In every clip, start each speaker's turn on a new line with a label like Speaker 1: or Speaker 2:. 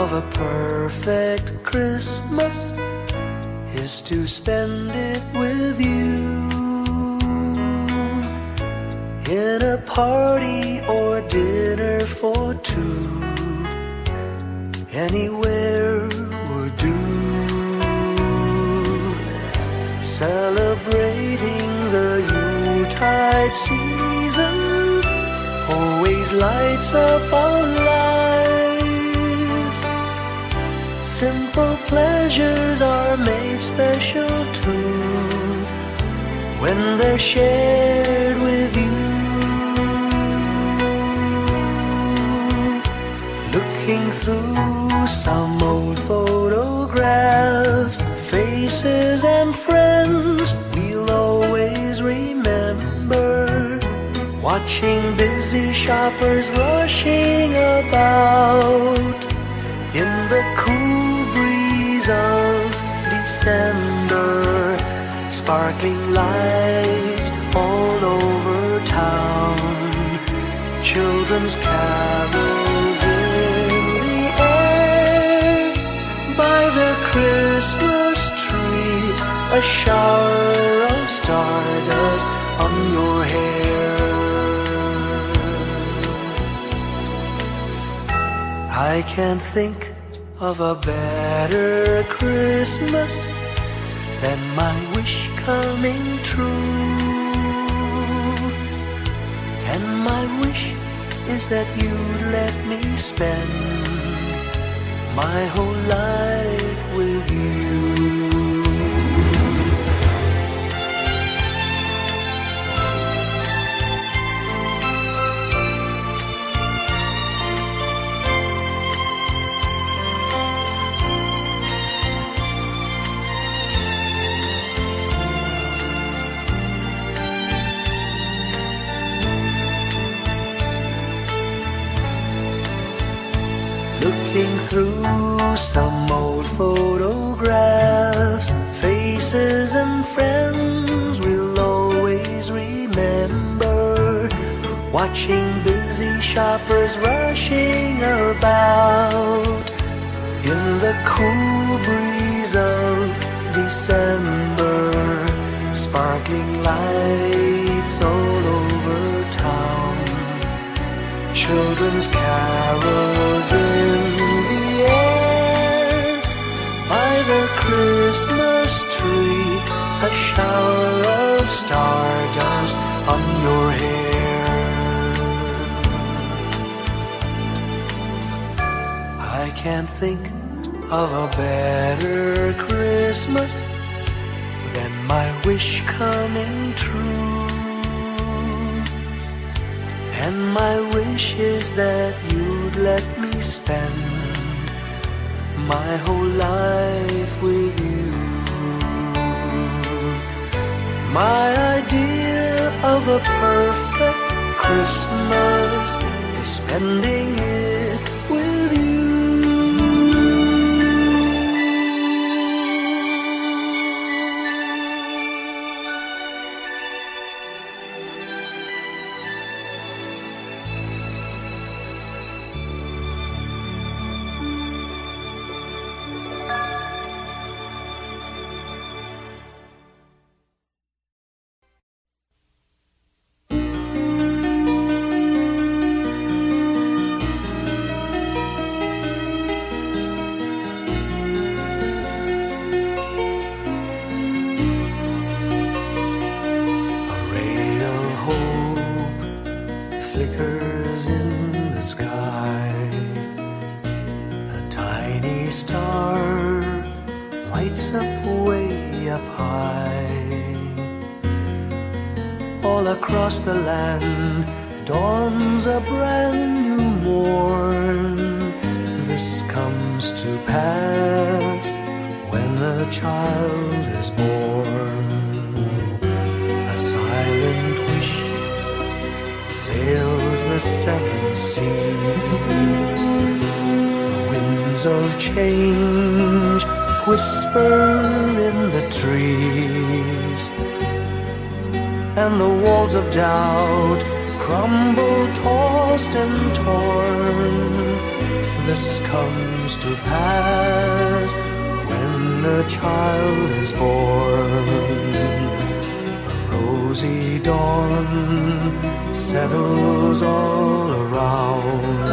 Speaker 1: of a perfect Christmas is to spend it with you, in a party or dinner for two. Anywhere would do. Celebrating the Yuletide season always lights up our lives. Simple pleasures are made special too when they're shared with you. Looking through some old photographs, faces and friends we'll always remember. Watching busy shoppers rushing about in the cool breeze of December. Sparkling lights all over town, children's carols in the air. By the Christmas tree, a shower of stardust on your hair. I can't think of a better Christmas than my wish coming true. And my wish is that you'd let me spend my whole life with you. Looking through some old photographs, faces and friends we'll always remember. Watching busy shoppers rushing about in the cool breeze of December. Sparkling lights all over town, children's carols in the air. By the Christmas tree, a shower of stardust on your hair. I can't think of a better Christmas than my wish coming true. And my wish is that you'd let me spend my whole life with you. My idea of a perfect Christmas is spending it with you. Flickers in the sky, a tiny star lights up way up high. All across the land dawns a brand new morn. This comes to pass when a child is born. A silent wish sails the seven seas. The winds of change whisper in the trees, and the walls of doubt crumble, tossed and torn. This comes to pass when a child is born. A rosy dawn settles all around.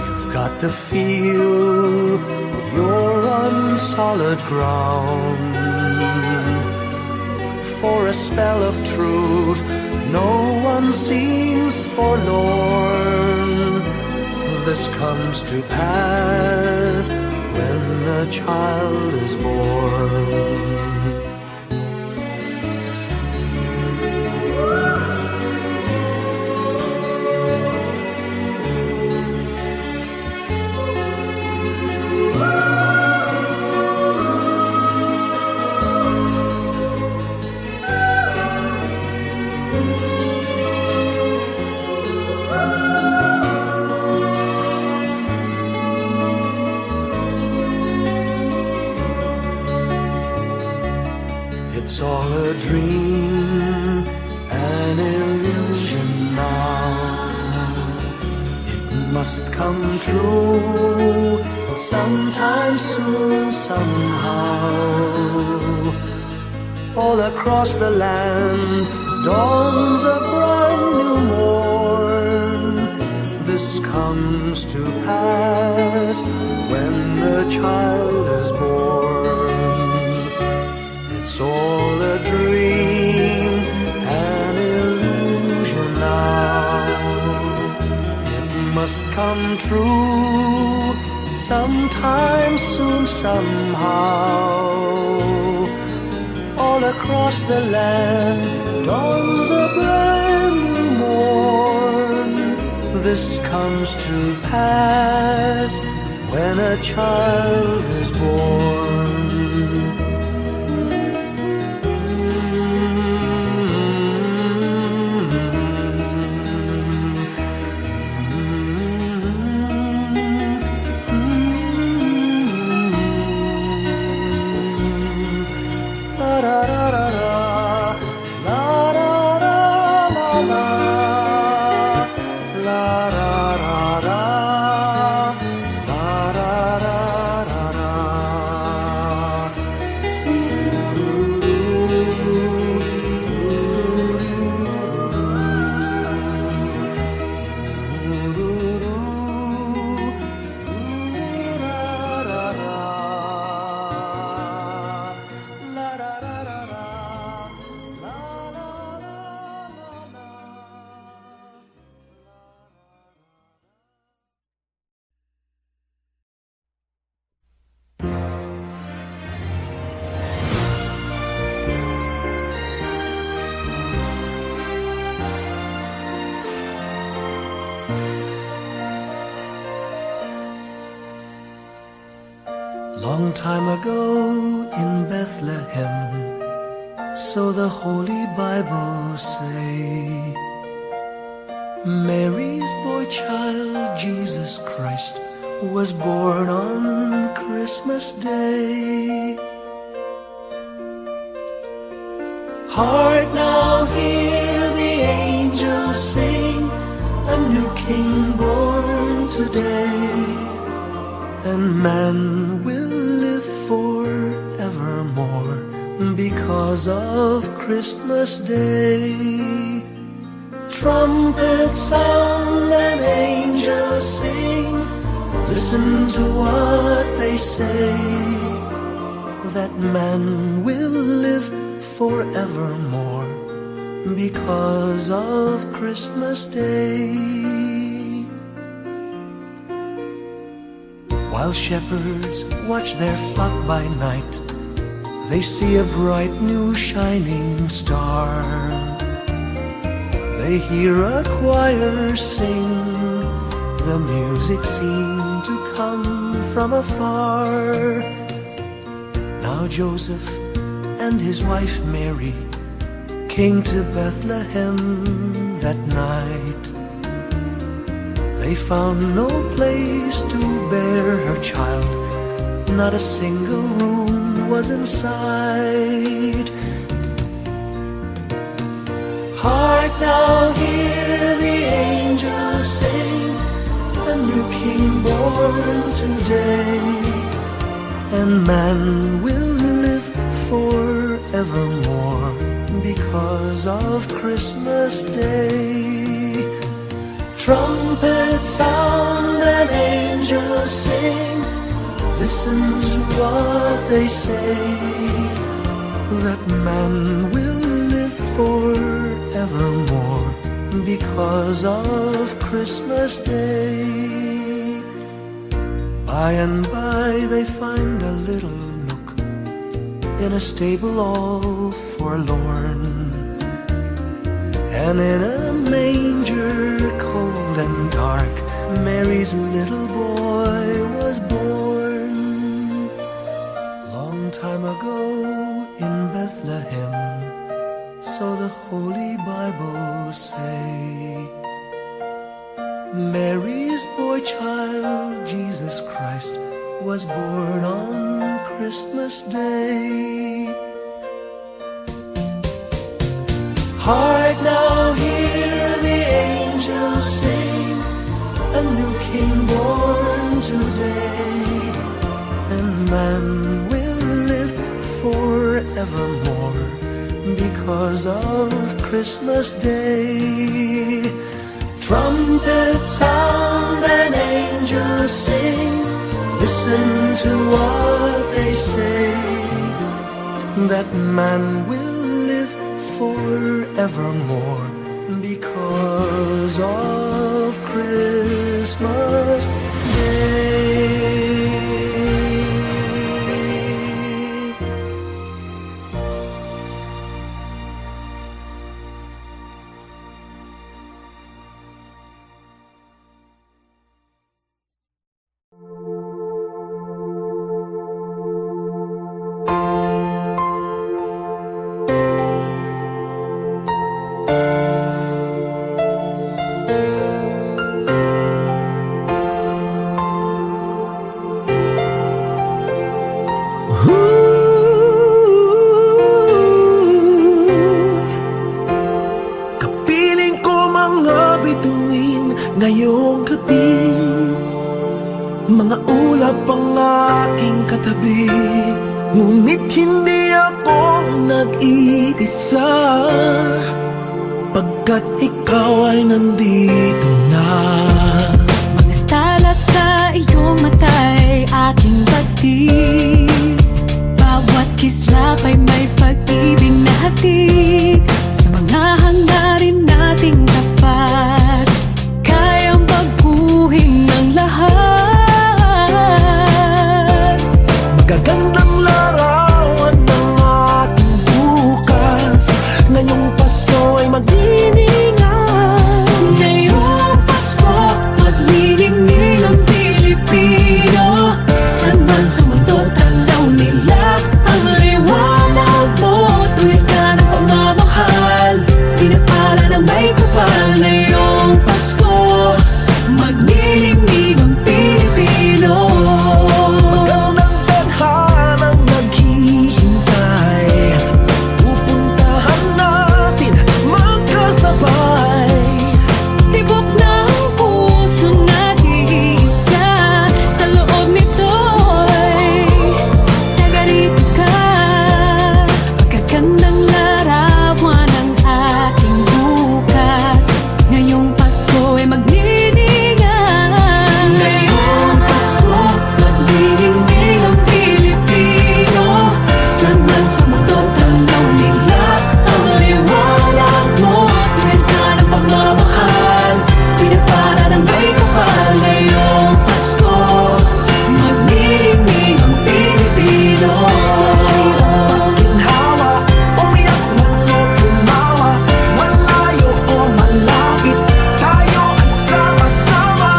Speaker 1: You've got to feel you're on solid ground. For a spell of truth, no one seems forlorn. This comes to pass when a child is born. It's all a dream, an illusion now. It must come true sometime soon, somehow. All across the land dawns a brand new morn. This comes to pass when the child is born. It's all a dream, an illusion now. It must come true sometime soon, somehow. All across the land dawns a brand new morn. This comes to pass when a child is born. Long time ago in Bethlehem, so the Holy Bible say, Mary's boy child, Jesus Christ, was born on Christmas Day. Heart, now hear the angels sing, a new King born today, and man will live forevermore because of Christmas Day. Trumpets sound and angels sing, listen to what they say, that man will live forevermore because of Christmas Day. While shepherds watch their flock by night, they see a bright new shining star. They hear a choir sing, the music seemed to come from afar. Now Joseph and his wife Mary came to Bethlehem that night. They found no place to bear her child, not a single room was in sight. Hark now, hear the angels sing, a new King born today, and man will live forevermore because of Christmas Day. Trumpets sound and angels sing, listen to what they say, that man will live forevermore because of Christmas Day. By and by they find a little nook in a stable all forlorn, and in a manger cold and dark Mary's little boy was born. Long time ago in Bethlehem, so the Holy Bible say, Mary's boy child, Jesus Christ, was born on Christmas Day. Hark now, hear the angels sing, a new King born today, and man will live forevermore because of Christmas Day. Trumpets sound and angels sing, listen to what they say, that man will live forevermore because of Christmas Day.
Speaker 2: Kapiling ko mga bituin ngayong gabi, mga ulap ang aking katabi, ngunit hindi ako nag-iisa, pagkat ikaw ay nandito na.
Speaker 3: Mga tala sa iyong mata'y aking pagtig, bawat kislap ay may pag-ibig na hatid. Sa mga hangarin nating tapat, kayang baguhin ang lahat.
Speaker 2: Magagandang larawan ng ating bukas, ngayong Pasko ay magdiningan.
Speaker 3: Ngayong Pasko, magniningning ang Pilipino, saan man sa mundo tanaw nila ang liwanag mo. Tuwid ka ng pagmamahal, pinapala ng may kapal. Ngayong Pasko, magniningning ang Pilipino.
Speaker 2: Magandang tadhanang naghihintay, pupuntahan natin magkasabay.
Speaker 3: Tibok ng puso natin isa, sa loob nito'y tagarito ka. Magagandang larawan ang ating bukas, ngayong Pasko ay magniningan. Ngayong Pasko, magniningning ang Pilipino, saan man sa mundo tanaw nila ang liwanag mo. Tuwid ka ng pagmamahal, pinapala ng may kapal. Ngayong Pasko, magniningning ang Pilipino.
Speaker 2: Sa hirap pagginhawa, umiyak man o tumawa, malayo o malapit, tayo ay sama-sama.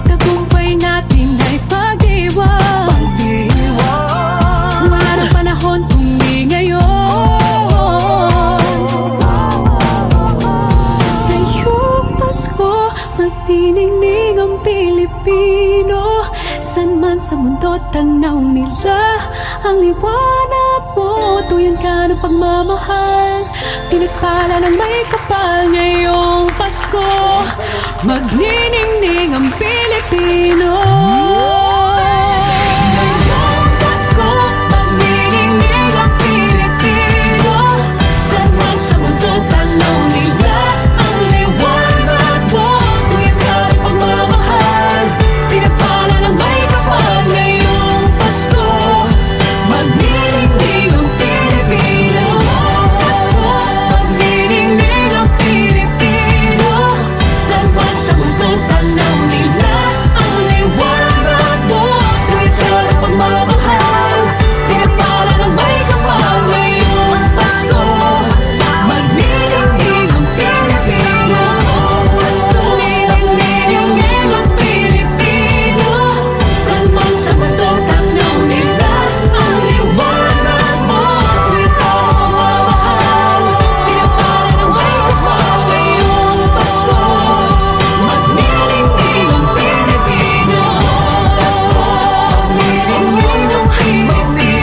Speaker 3: Tagumpay natin ay pag-iwan,
Speaker 2: Pag-iwan,
Speaker 3: wala na panahon kung di ngayon. Ngayong Pasko, magniningning ang Pilipino, saan man sa mundo tanaw nila ang liwanag mo, tuyan ka ng pagmamahal. Pinagpala ng may kapal ngayong Pasko, magniningning ang Pilipino. Ngayong Pasko, magniningning ang Pilipino. Saan man sa mundo, tanaw nila ang liwanag mo. Tuyan ka ng pagmamahal, pinagpala ng may kapal ngayong Pasko, magniningning ang Pilipino. Pasko, magniningning ang Pilipino. Saan man sa mundo, tanaw nila ang liwanag mo. Tuwid ka ng pagmamahal, pinagpala ng may kapal ngayong Pasko, magniningning ang Pilipino. Pasko, magniningning ang Pilipino. Saan man sa mundo, tanaw nila ang liwanag mo. Tuwid ka ng pagmamahal, pinagpala ng may kapal ngayong Pasko, magniningning ang Pilipino. Pasko, magniningning ang Pilipino.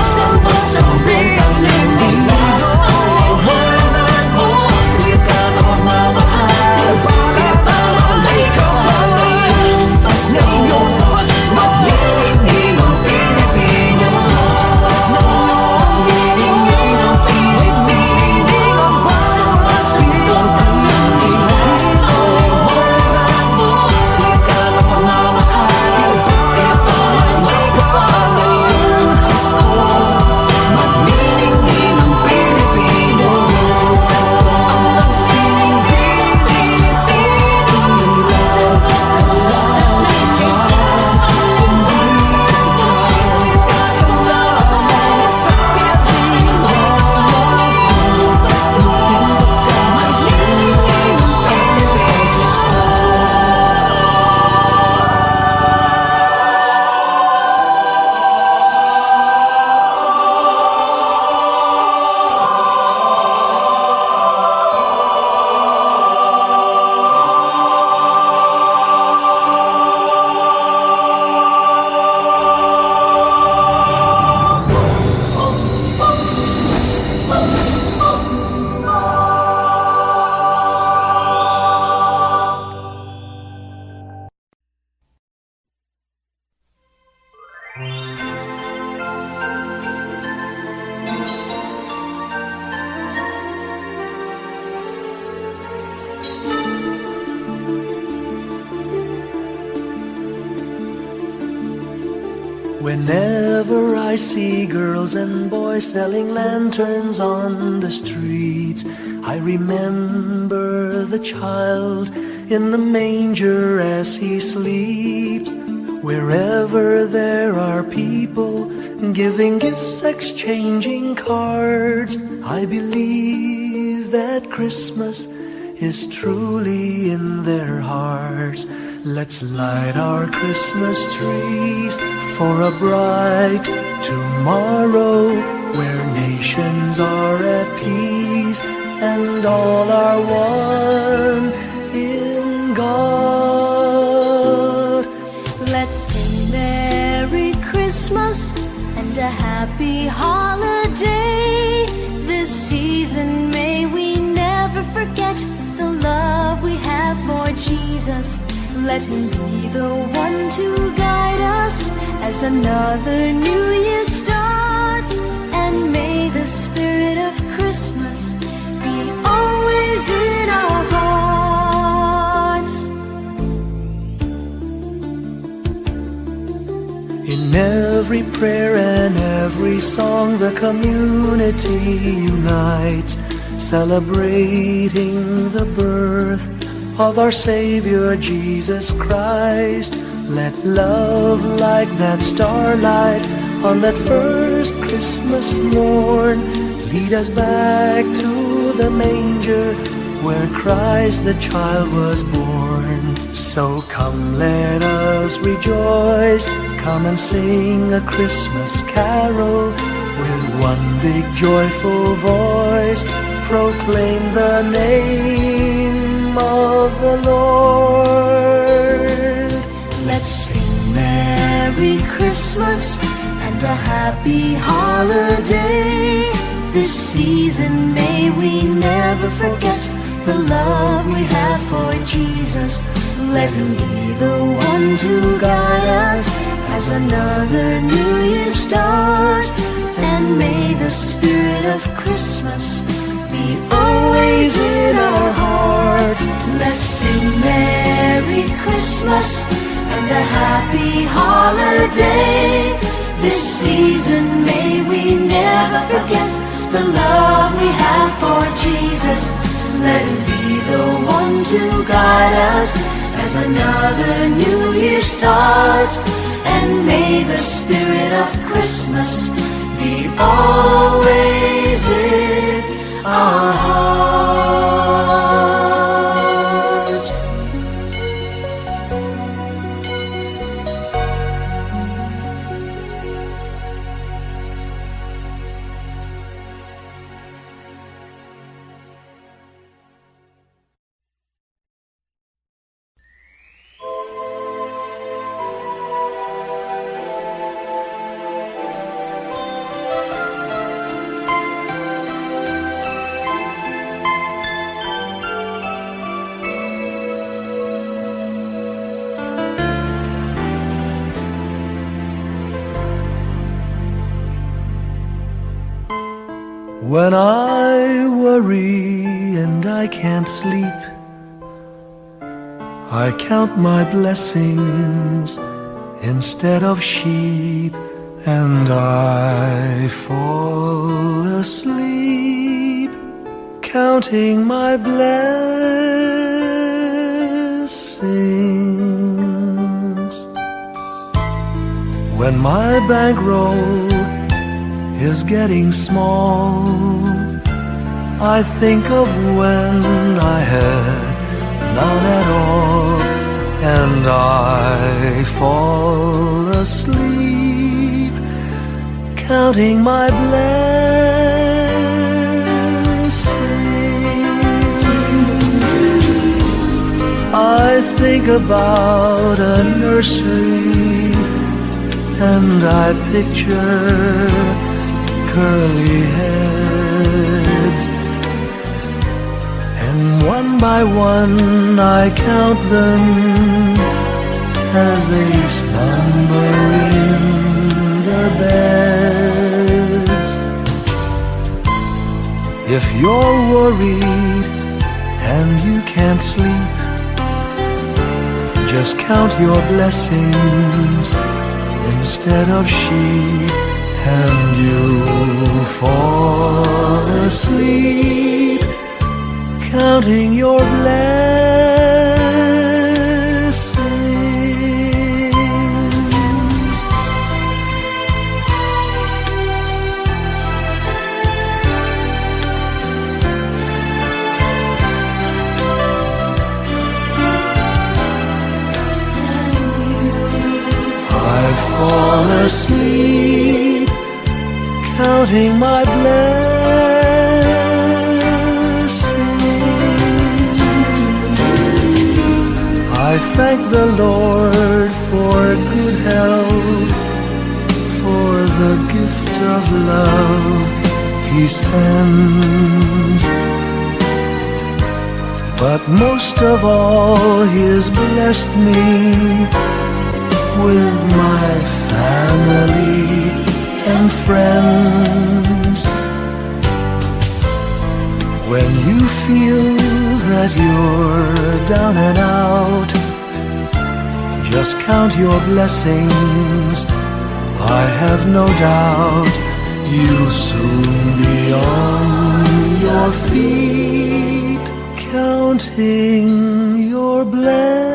Speaker 3: Saan man sa mundo, tanaw nila ang liwanag mo. Tuwid ka ng pagmamahal, pinagpala ng may kapal ngayong Pasko, magniningning ang Pilipino. Magniningning ang Pilipino. Saan man sa mundo, tanaw nila ang liwanag mo. Tuwid ka ng pagmamahal, pinagpala ng may kapal ngayong Pasko, magniningning ang Pilipino. Ang sining Pilipino. Saan man sa mundo, tanaw nila ang liwanag mo. Sa lahat sa Pilipino. Pasko, magniningning ang Pilipino.
Speaker 1: Whenever I see girls and boys selling lanterns on the streets, I remember the child in the manger as he sleeps. Wherever there are people giving gifts, exchanging cards, I believe that Christmas is truly in their hearts. Let's light our Christmas trees for a bright tomorrow, where nations are at peace and all are one in God.
Speaker 4: Let's sing Merry Christmas and a Happy Holiday. This season may we never forget the love we have for Jesus. Let Him be the one to guide us as another new year starts. And may the spirit of Christmas be always in our hearts.
Speaker 1: In every prayer and every song, the community unites, celebrating the birth of our Savior Jesus Christ. Let love like that starlight on that first Christmas morn lead us back to the manger where Christ the child was born. So come, let us rejoice, come and sing a Christmas carol with one big joyful voice. Proclaim the name of the Lord.
Speaker 4: Let's sing Merry Christmas and a happy holiday. This season may we never forget the love we have for Jesus. Let him be the one to guide us as another new year starts. And may the spirit of Christmas be always in our hearts. Let's sing Merry Christmas and a happy holiday. This season may we never forget the love we have for Jesus. Let him be the one to guide us as another new year starts. And may the spirit of Christmas be always in our hearts.
Speaker 1: When I worry and I can't sleep, I count my blessings instead of sheep, and I fall asleep counting my blessings. When my bankroll is getting small, I think of when I had none at all, and I fall asleep counting my blessings. I think about a nursery, and I picture curly heads, and one by one I count them as they slumber in their beds. If you're worried and you can't sleep, just count your blessings instead of sheep, and you'll fall asleep counting your blessings. I fall asleep counting my blessings. I thank the Lord for good health, for the gift of love He sends. But most of all, He has blessed me with my family and friends. When you feel that you're down and out, just count your blessings. I have no doubt you'll soon be on your feet, counting your blessings.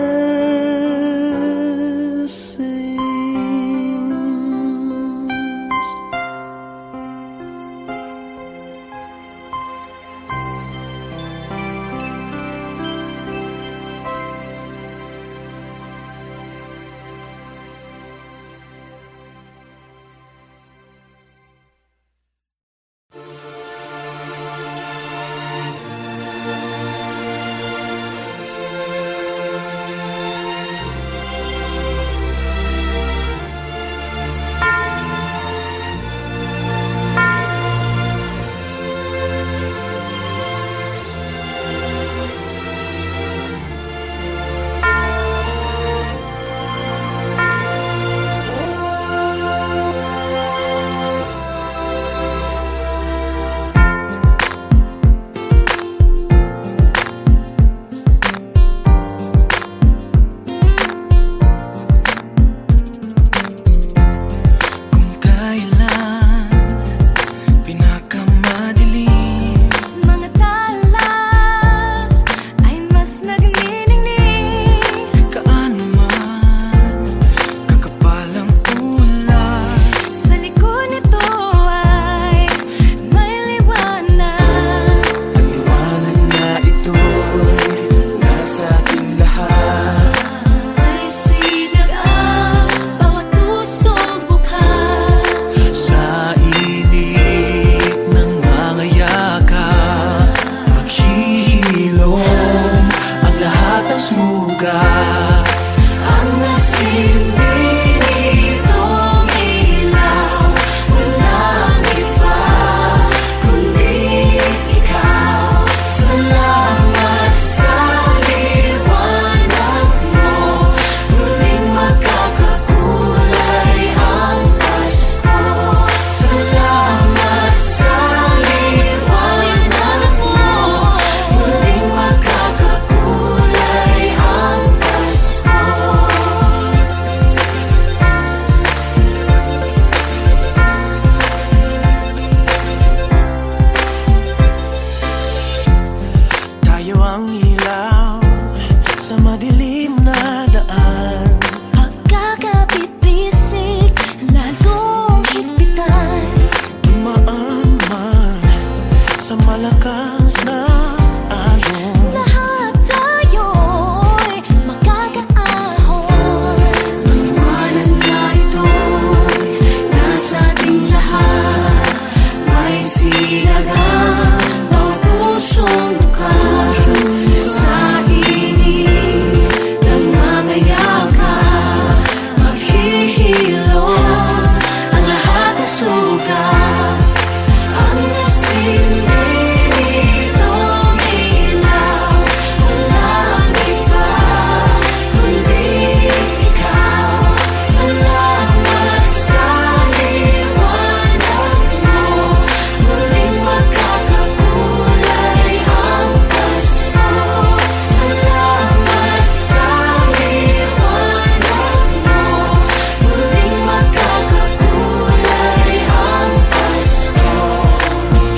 Speaker 1: sugat.
Speaker 3: Ang nagsilbi nitong ilaw, walang iba kundi ikaw. Salamat sa liwanag mo, muling magkakakulay ang Pasko. Salamat sa liwanag mo, muling magkakakulay ang Pasko.
Speaker 1: Tayo ang ilaw sa madilim na daan.
Speaker 4: Pagkakabit-bisig, lalong higpitan.
Speaker 1: Dumaan man sa malakas na alon.
Speaker 4: Lahat tayo'y magkakaahon.
Speaker 3: Liwanag na ito'y nasa ating lahat. May sinagang bawat pusong bukas. Sa init ng mga yakap, maghihilom ang lahat ng sugat. Ang nasilbi nitong ilaw, walang iba kundi ikaw. Salamat sa liwanag mo, muling magkakakulay ang Pasko. Salamat sa liwanag mo, muling magkakakulay ang Pasko.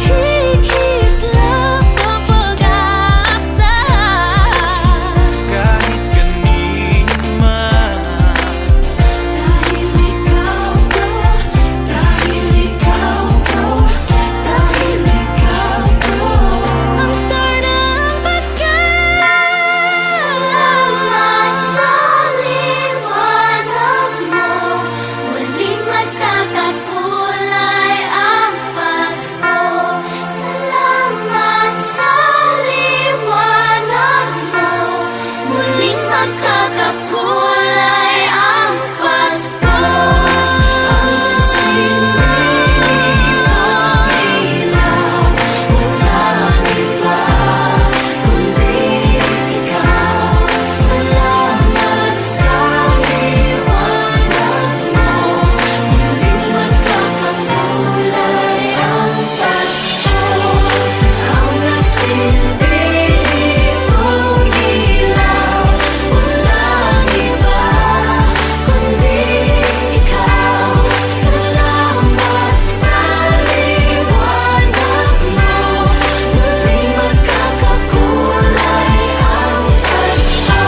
Speaker 4: Kikis lang ang pag-asa.
Speaker 1: Kahit kanino man.
Speaker 3: Dahil ikaw ko, dahil ikaw ko, dahil ikaw ko.
Speaker 4: Ang star ng Pasko.
Speaker 5: Salamat sa liwanag mo, muling magkakakulay ang Pasko. Salamat sa liwanag mo, muling magkakakulay ang Pasko.
Speaker 3: Ang silbi nitong ilaw, walang iba kundi ikaw. Salamat sa liwanag mo, muling magkakakulay ang Pasko. Ang nasilbi nitong ilaw, walang iba kundi ikaw. Salamat sa liwanag mo, muling magkakakulay ang Pasko.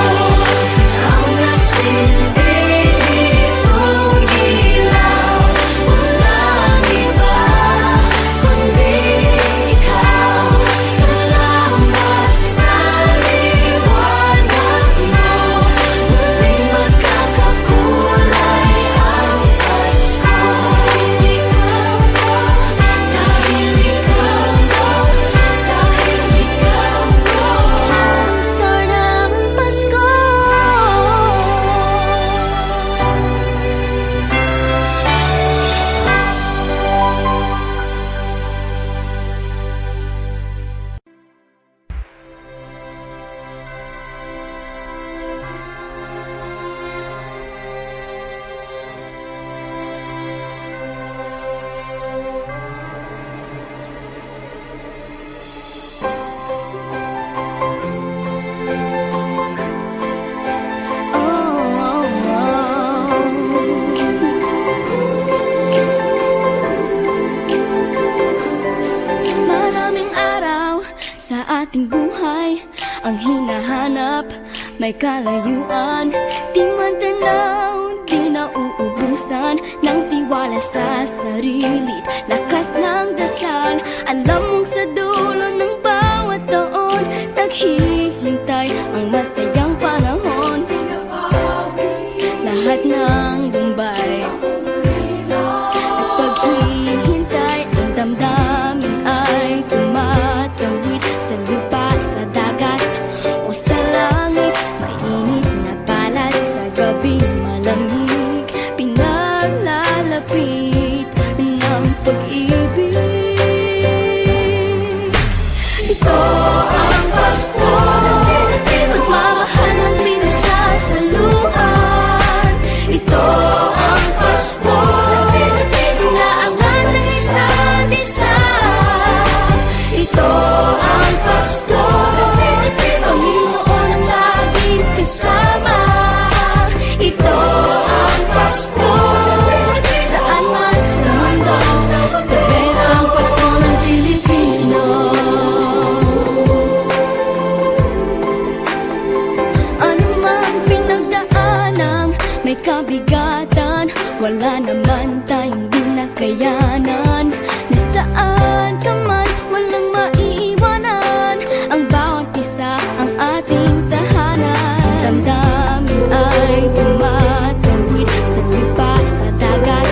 Speaker 3: Ang nasilbi nitong ilaw, walang iba kundi ikaw. Salamat sa liwanag mo, muling magkakakulay ang Pasko. Dahil ikaw ko, dahil ikaw ko.
Speaker 4: Ang star ng Pasko.
Speaker 5: Maraming araw sa ating buhay ang hinahanap, may kalayuan. Di man tanaw, di nauubusan ng tiwala sa sarili't lakas ng dasal. Alam mong sa dulo ng bawat taon, naghihintay ang masayang panahon. Lahat ng lumbay at paghihintay, ang damdamin ay tumatawid sa lupa, sa dagat o sa langit. May wala naman tayong di nakayanan. Nasaan ka man, walang maiiwanan. Ang bawat isa ang ating tahanan. Damdamin ay tumatawid sa lupa, sa dagat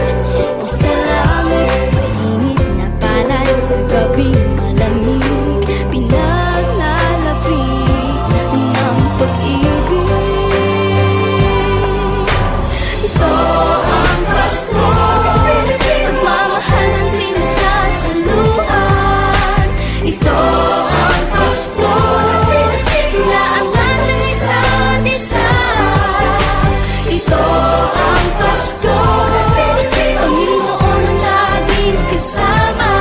Speaker 5: o sa langit. Mainit na balat sa gabing malamig, pinaglalapit ng pag-ibig. Ito ang Pasko, pagmamahal ng pinagsasaluhan. Ito ang Pasko, inaangan ng isa't isa. Ito ang Pasko, Panginoon ang laging kasama.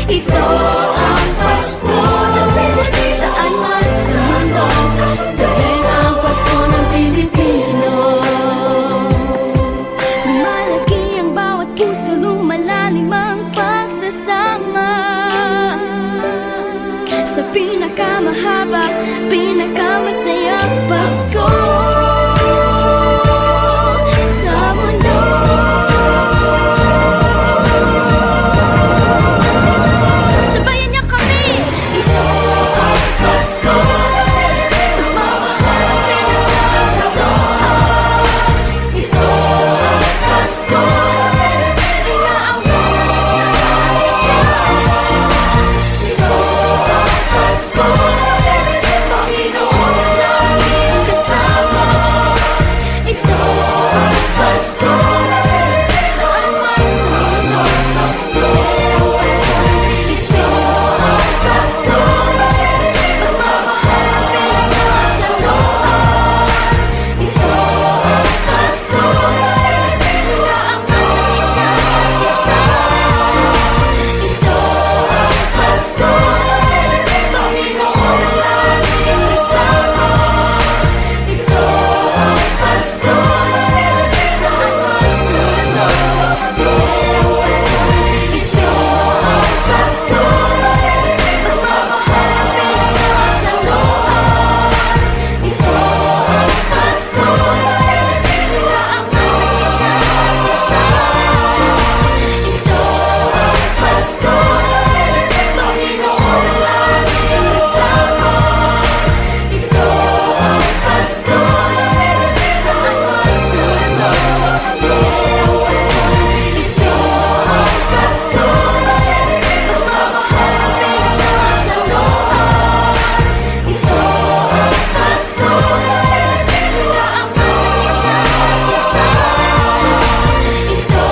Speaker 5: Ito ang Pasko, saan man sa mundo, the best ang Pasko ng Pilipino. Lumalaki ang bawat puso, lumalalim ang pagsasama. Sa pinakamahaba, pinakamasayang Pasko sa mundo. Sabayan niyo kami! Ito ang Pasko, pagmamahal ang pinagsasaluhan. Ito ang Pasko, inaangat ng isa't isa. Ito ang Pasko, Panginoon ang laging kasama. Ito ang Pasko, saan man sa mundo, the best ang Pasko. Ito ang Pasko, pagmamahal ang pinagsasaluhan. Ito ang Pasko, inaangat ng isa't isa. Ito ang Pasko, Panginoon ang laging kasama. Ito ang Pasko, saan man sa mundo, the best ang Pasko. Ito ang Pasko, pagmamahal ang pinagsasaluhan. Ito ang Pasko, inaangat ng isa't isa. Ito ang Pasko, Panginoon ang laging kasama. Ito ang Pasko, saan man sa mundo, the best ang Pasko. Ito ang Pasko, pagmamahal ang pinagsasaluhan. Ito ang Pasko, inaangat ng isa't isa. Ito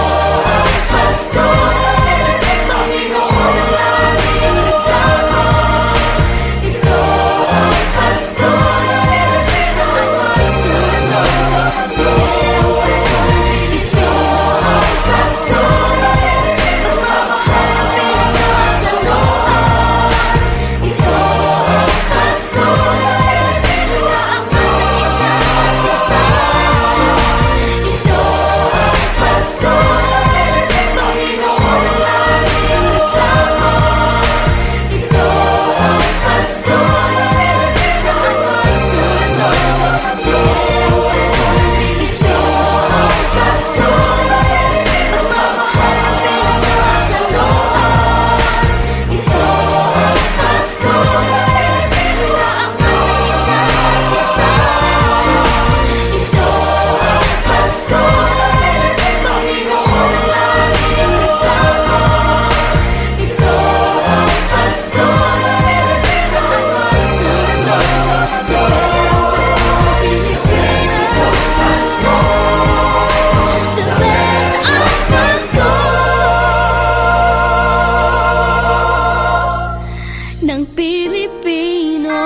Speaker 5: ang Pasko, Panginoon ang laging kasama. Ito ang Pasko, saan man sa mundo, the best ang Pasko. Ito ang Pasko, pagmamahal ang pinagsasaluhan. Ito ang Pasko, inaangat ng isa't isa. Ito ang Pasko, Panginoon ang laging kasama. Ito ang Pasko, saan man sa mundo, the best ang Pasko. Ito ang Pasko, pagmamahal ang pinagsasaluhan. Ito ang Pasko, inaangat ng isa't isa. Ito ang Pasko, Panginoon ang laging kasama. Ito ang Pasko, saan man sa mundo, the best ang Pasko. Pilipino, Pasko, the best ang Pasko ng Pilipino.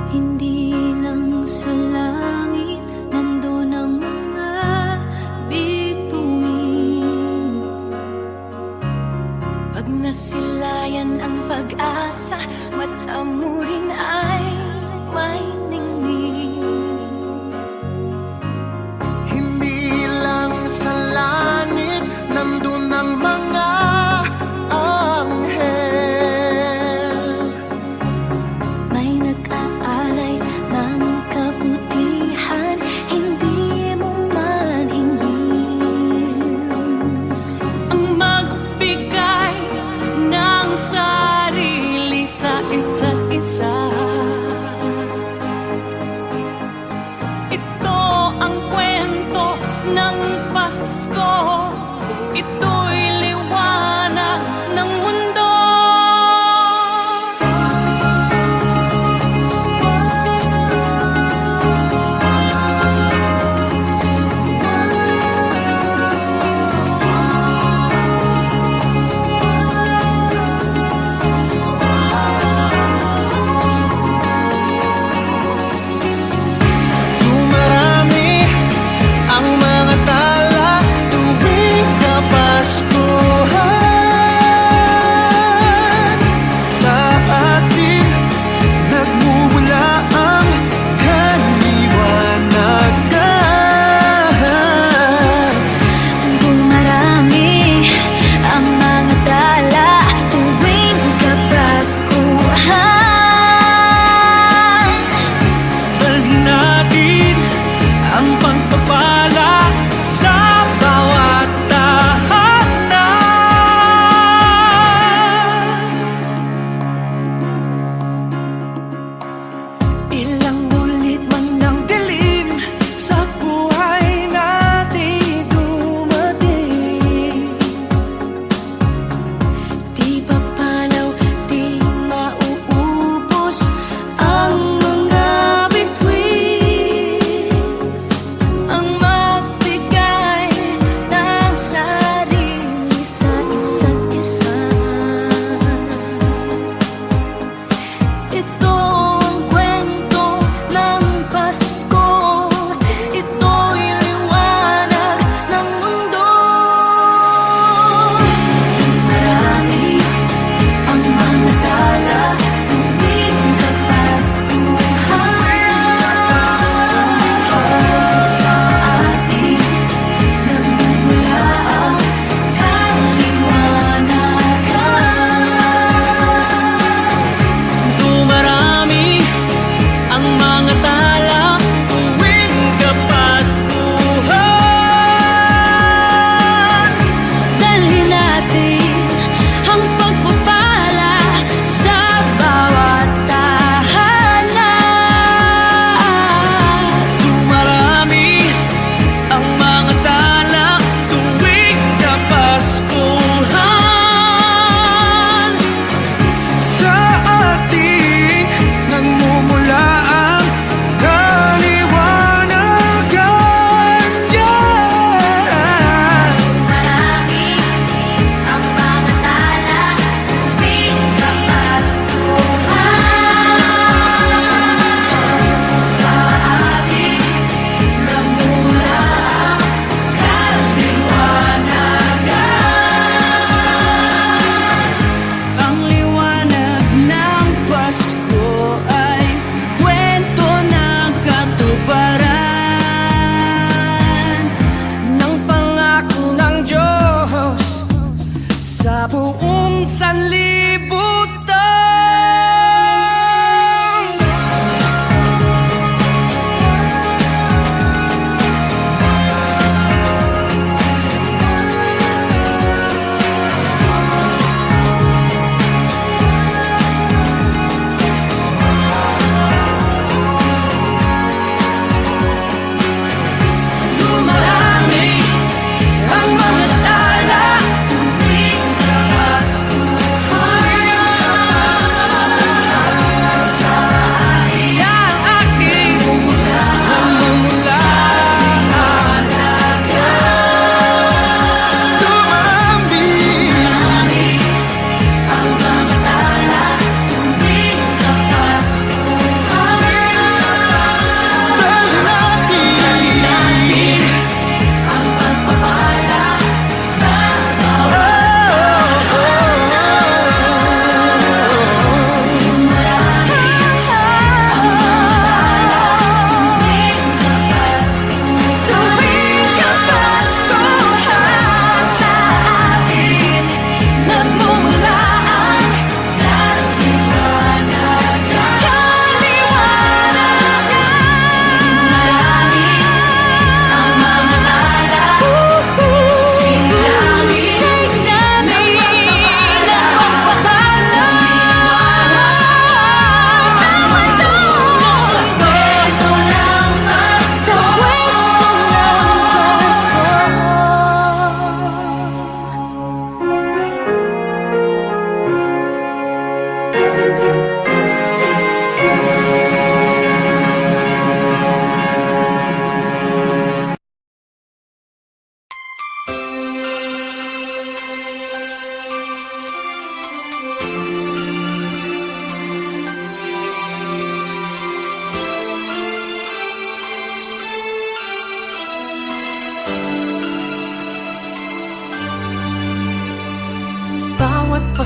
Speaker 4: Hindi lang sa langit nandun ang mga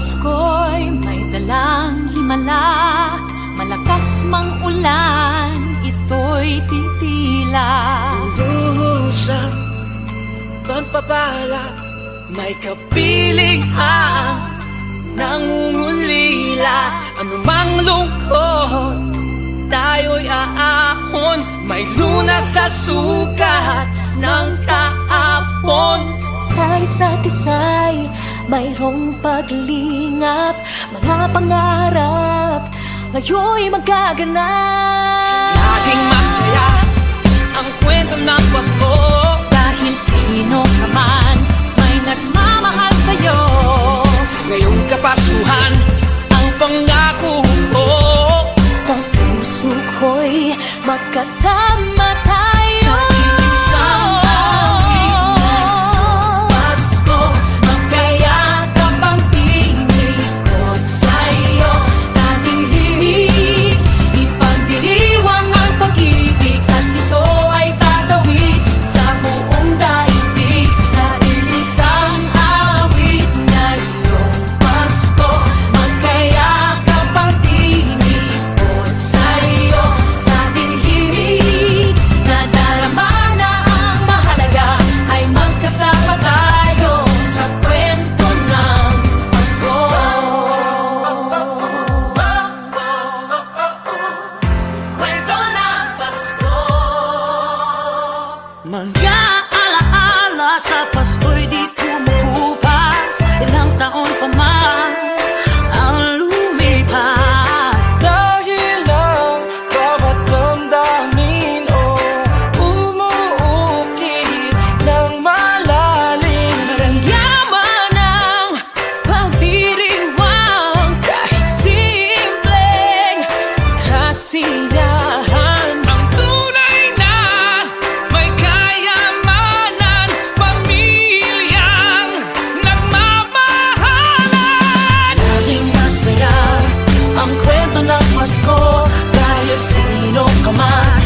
Speaker 3: Pasko'y may dalang himala, malakas mang ulan, ito'y titila.
Speaker 2: Duhusap, pagpapala, may kapiling ang nangungulila. Anumang lungkot, tayo'y aahon, may lunas sa sukat ng kahapon.
Speaker 3: Sa isa't isa'y mayroong paglingap, mga pangarap ngayon'y magaganap.
Speaker 2: Laging masaya ang kwento ng Pasko,
Speaker 3: Dahil sino ka man may nagmamahal sa'yo.
Speaker 2: ngayong Kapaskuhan ang pangako ko.
Speaker 3: Sa puso ko'y magkasama tayo.
Speaker 2: Sa isang
Speaker 3: Pasko, magkayakap ang tinikot sa'yo. Sa ating himig, ipagdiriwang ang pag-ibig, at ito ay tatawid sa buong daigdig. Sa ilisang awit ngayong Pasko, magkayakap ang tinikot sa'yo. Sa ating himig, nadarama na ang mahalaga, ay magkasama tayo sa kwento ng Pasko. Kwento ng Pasko.
Speaker 2: Mga alaala sa Pasko'y di kumukupas, ilang taon pa man ang lumipas. Dahil ang bawat damdamin umuukit ng malalim.
Speaker 3: Yaman ang pagdiriwang, kahit simpleng kasiyahan.
Speaker 2: Ang tunay na may kayamanan, pamilyang nagmamahalan. Laging masaya ang kwento ng Pasko, kahit sino ka man